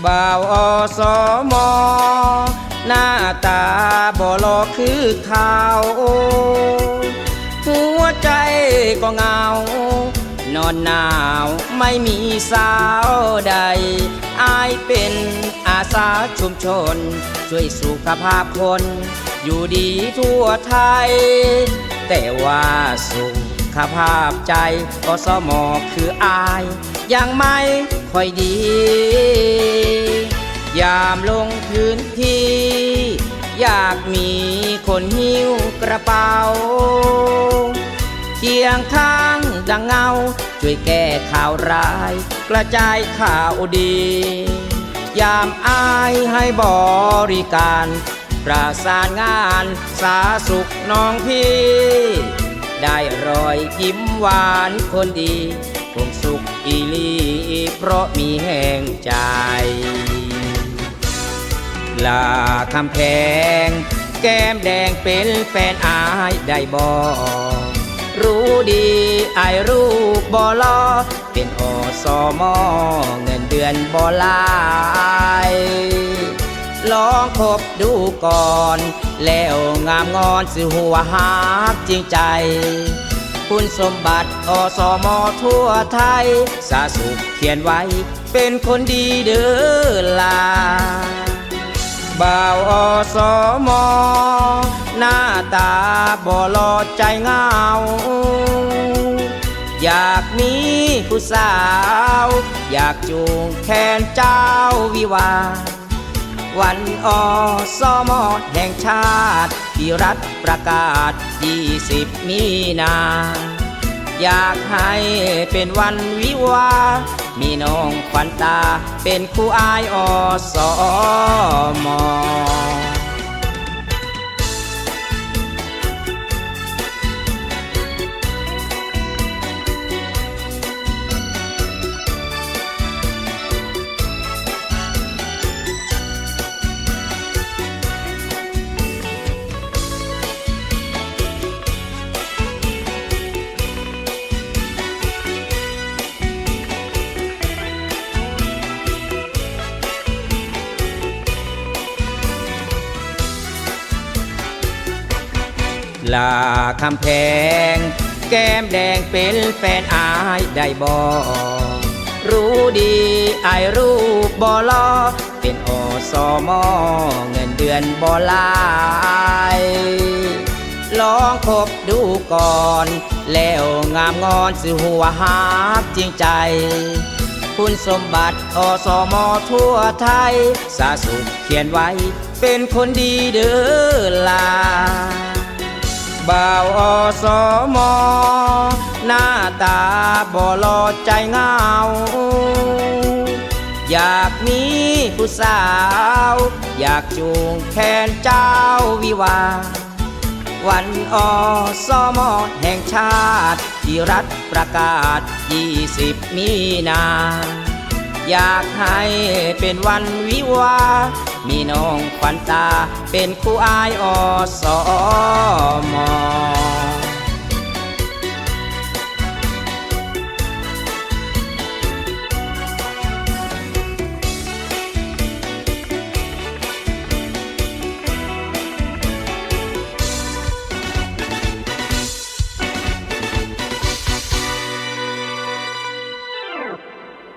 บ่าวอสมหน้าตาบ่หล่อคือเขาหัวใจก็เหงานอนหนาวไม่มีสาวใดอายเป็นอาสาชุมชนช่วยสุขภาพคนอยู่ดีทั่วไทยแต่ว่าสุขภาพใจอสมคืออายยังไม่ค่อยดียามลงพื้นที่อยากมีคนหิ้วกระเป๋าเคียงข้างดังเงาช่วยแก้ข่าวร้ายกระจายข่าวดียามอายให้บริการประสานงานสาสุขน้องพี่ได้รอยยิ้มหวานคนดีคงสุขอีลีเพราะมีแห่งใจลาคำแพงแก้มแดงเป็นแฟนอายได้บ่รู้ดีอายรู้บ่ลอเป็นอสมเงินเดือนบ่หลายลองคบดูก่อนแล้วงามงอนสิหัวหักจริงใจคุณสมบัติอสมทั่วไทยสาสุขเขียนไว้เป็นคนดีเด้อลาบ่าวอสมหน้าตาบ่หล่อใจเหงาอยากมีผู้สาวอยากจูงแขนเจ้าวิวาวันอสมแห่งชาติที่รัฐประกาศ20 มีนาอยากให้เป็นวันวิวามีน้องขวัญตาเป็นคู่อายอสมลาคำแพงแก้มแดงเป็นแฟนอายได้บ่รู้ดีอายรู้บ่ลอเป็นอสมเงินเดือนบ่หลายลองคบดูก่อนแล้วงามงอนสิหัวหักจริงใจคุณสมบัติอสมทั่วไทยสาสุขเขียนไว้เป็นคนดีเด้อลาบ่าวอสมหน้าตาบ่หล่อใจเหงาอยากมีผู้สาวอยากจูงแขนเจ้าวิวาวันอสมแห่งชาติที่รัฐประกาศ20 มีนาอยากให้เป็นวันวิวามีน้องขวัญตาเป็นคู่อายอสม